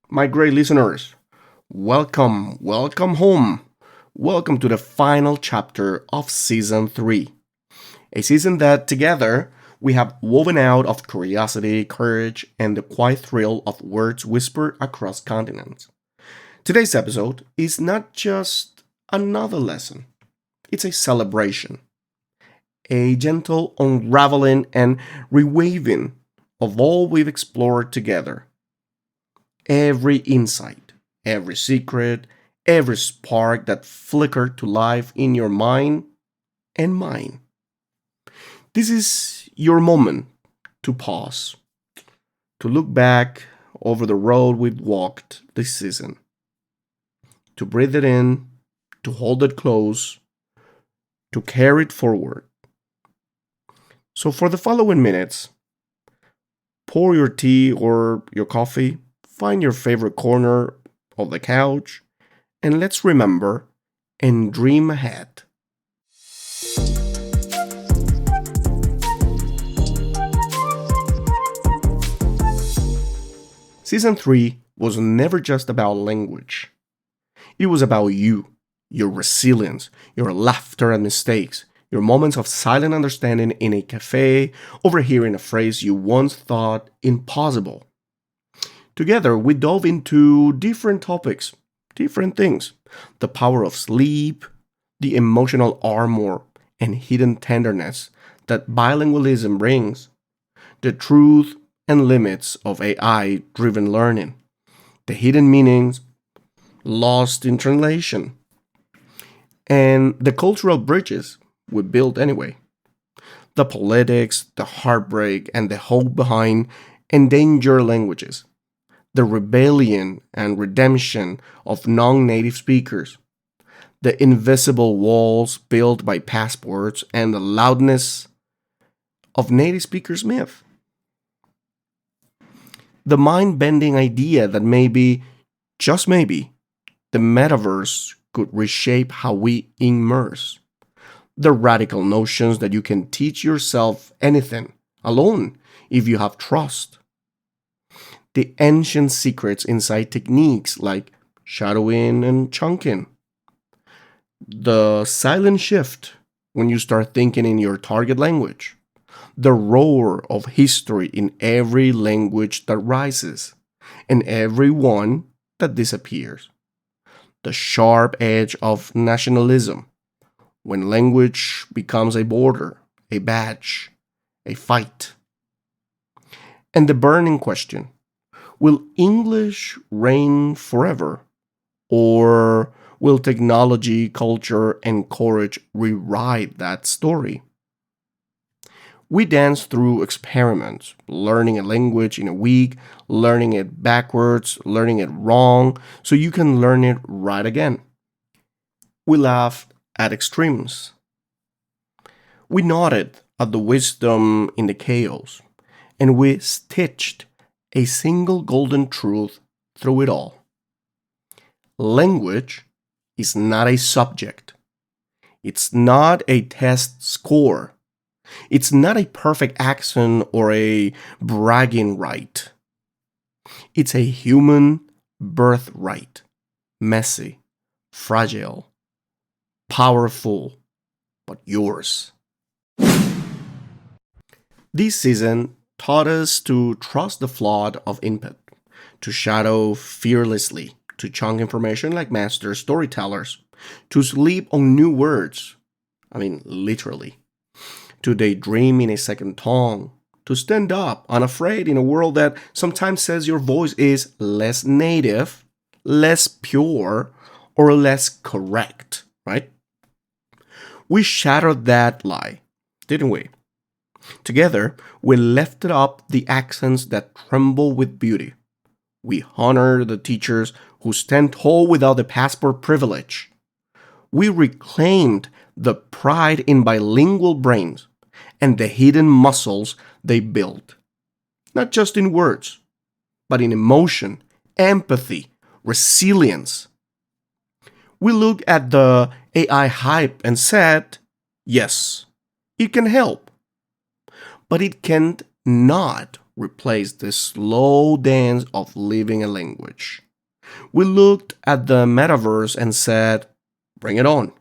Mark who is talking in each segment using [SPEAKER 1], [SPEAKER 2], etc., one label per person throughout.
[SPEAKER 1] My great listeners, welcome home. Welcome to the final chapter of season 3. A season that together we have woven out of curiosity, courage, and the quiet thrill of words whispered across continents. Today's episode is not just another lesson, it's a celebration, a gentle unraveling and rewaving of all we've explored together. Every insight, every secret, every spark that flickered to life in your mind and mine. This is your moment to pause, to look back over the road we've walked this season, to breathe it in, to hold it close, to carry it forward. So, for the following minutes, pour your tea or your coffee, find your favorite corner of the couch, and let's remember and dream ahead. Season 3 was never just about language. It was about you, your resilience, your laughter at mistakes, your moments of silent understanding in a cafe, overhearing a phrase you once thought impossible. Together, we dove into different topics, different things: the power of sleep, the emotional armor and hidden tenderness that bilingualism brings, the truth and limits of AI driven learning, the hidden meanings lost in translation, and the cultural bridges we built anyway, the politics, the heartbreak, and the hope behind endangered languages, the rebellion and redemption of non native speakers, the invisible walls built by passports, and the loudness of native speakers' myth. The mind bending idea that maybe, just maybe, the metaverse could reshape how we immerse. The radical notions that you can teach yourself anything alone if you have trust. The ancient secrets inside techniques like shadowing and chunking. The silent shift when you start thinking in your target language. The roar of history in every language that rises and every one that disappears. The sharp edge of nationalism when language becomes a border, a badge, a fight. And the burning question: will English reign forever? Or will technology, culture, and courage rewrite that story? We dance through experiments, learning a language in a week, learning it backwards, learning it wrong, so you can learn it right again. We laughed at extremes. We nodded at the wisdom in the chaos, and we stitched a single golden truth through it all. Language is not a subject. It's not a test score. It's not a perfect accent or a bragging right. It's a human birthright. Messy, fragile, powerful, but yours. This season taught us to trust the flood of input, to shadow fearlessly, to chunk information like master storytellers, to sleep on new words. I mean, literally. To daydream in a second tongue, to stand up unafraid in a world that sometimes says your voice is less native, less pure, or less correct, right? We shattered that lie, didn't we? Together, we lifted up the accents that tremble with beauty. We honor the teachers who stand tall without the passport privilege. We reclaimed the pride in bilingual brains and the hidden muscles they build, not just in words, but in emotion, empathy, resilience. We looked at the AI hype and said, yes, it can help, but it can't not replaced the slow dance of living a language. We looked at the metaverse and said, bring it on,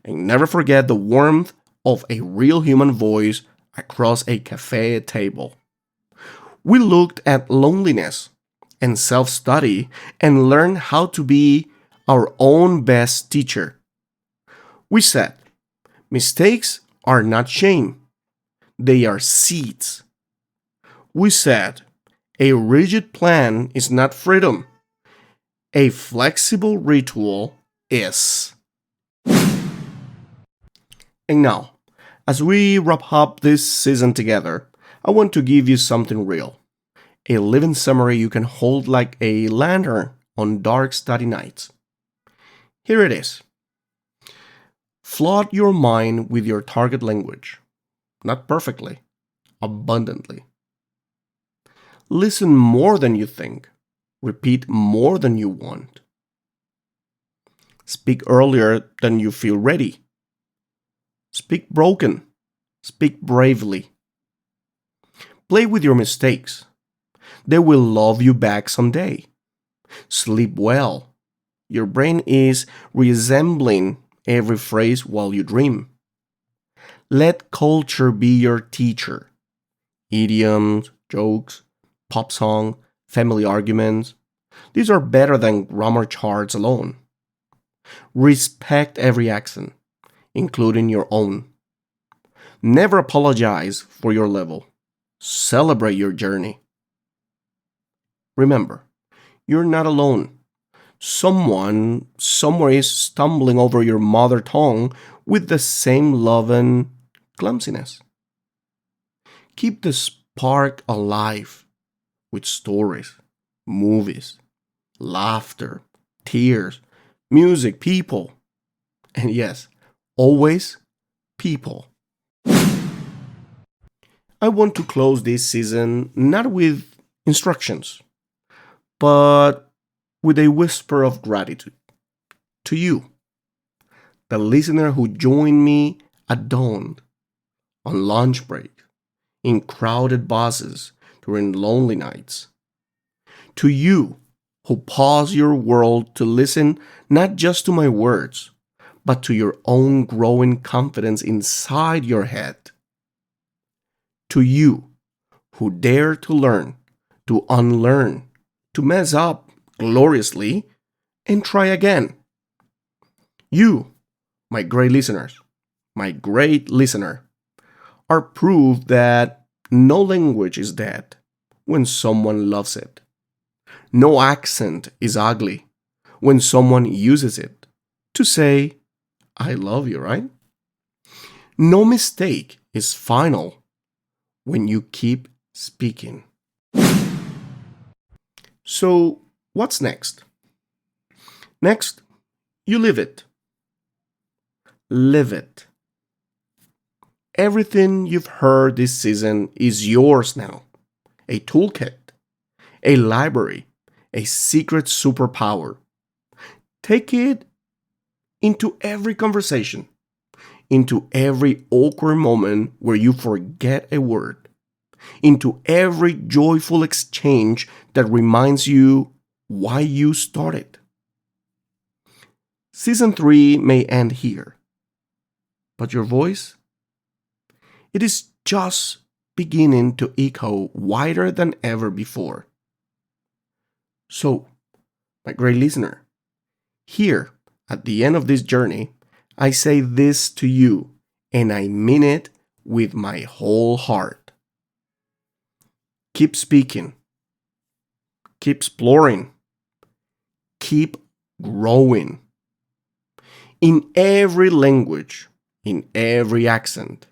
[SPEAKER 1] and never forget the warmth of a real human voice across a cafe table. We looked at loneliness and self study and learned how to be our own best teacher. We said, mistakes are not shame, they are seeds. We said, a rigid plan is not freedom, a flexible ritual is. And now, as we wrap up this season together, I want to give you something real. A living summary you can hold like a lantern on dark study nights. Here it is. Flood your mind with your target language. Not perfectly, abundantly. Listen more than you think. Repeat more than you want. Speak earlier than you feel ready. Speak broken. Speak bravely. Play with your mistakes. They will love you back someday. Sleep well. Your brain is resembling every phrase while you dream. Let culture be your teacher. Idioms, jokes, pop song, family arguments. These are better than grammar charts alone. Respect every accent, including your own. Never apologize for your level. Celebrate your journey. Remember, you're not alone. Someone somewhere is stumbling over your mother tongue with the same love and clumsiness. Keep the spark alive with stories, movies, laughter, tears, music, people. And yes, always people. I want to close this season not with instructions, but with a whisper of gratitude to you, the listener who joined me at dawn, on lunch break, in crowded buses during lonely nights. To you who pause your world to listen not just to my words, but to your own growing confidence inside your head. To you who dare to learn, to unlearn, to mess up gloriously, and try again. You, my great listeners, my great listener, are proof that no language is dead when someone loves it. No accent is ugly when someone uses it to say, I love you, right? No mistake is final when you keep speaking. So, what's next? Next, you live it. Live it. Everything you've heard this season is yours now. A toolkit, a library, a secret superpower. Take it into every conversation, into every awkward moment where you forget a word, into every joyful exchange that reminds you why you started. Season 3 may end here, but your voice? It is just beginning to echo wider than ever before. So, my great listener, here at the end of this journey, I say this to you, and I mean it with my whole heart. Keep speaking. Keep exploring. Keep growing. In every language, in every accent,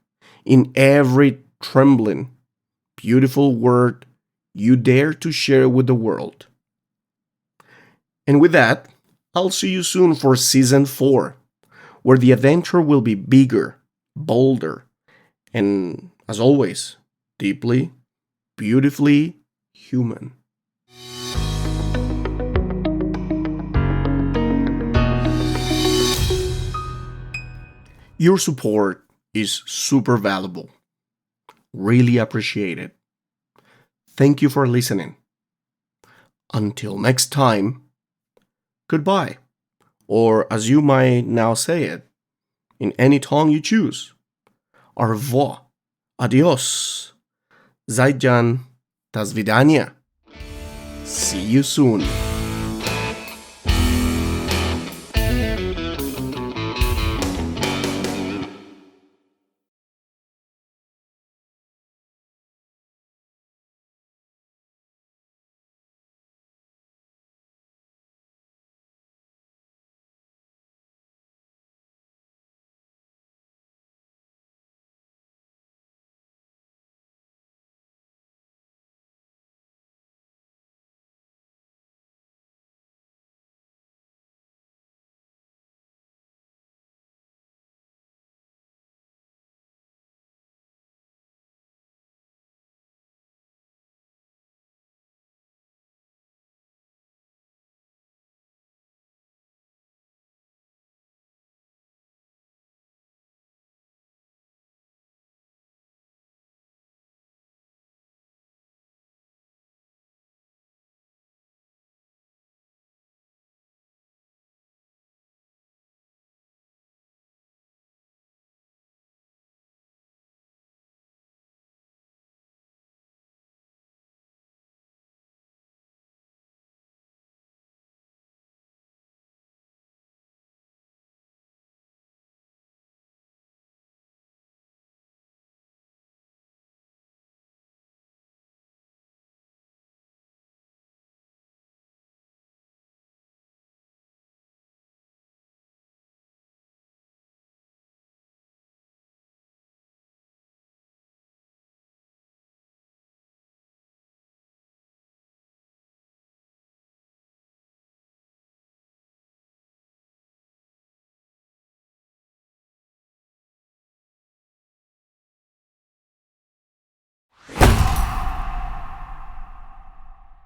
[SPEAKER 1] in every trembling, beautiful word you dare to share with the world. And with that, I'll see you soon for season 4, where the adventure will be bigger, bolder, and, as always, deeply, beautifully human. Your support is super valuable. Really appreciate it. Thank you for listening. Until next time, goodbye. Or as you might now say it, in any tongue you choose. Au revoir. Adios. Zaijan. Das vidania. See you soon.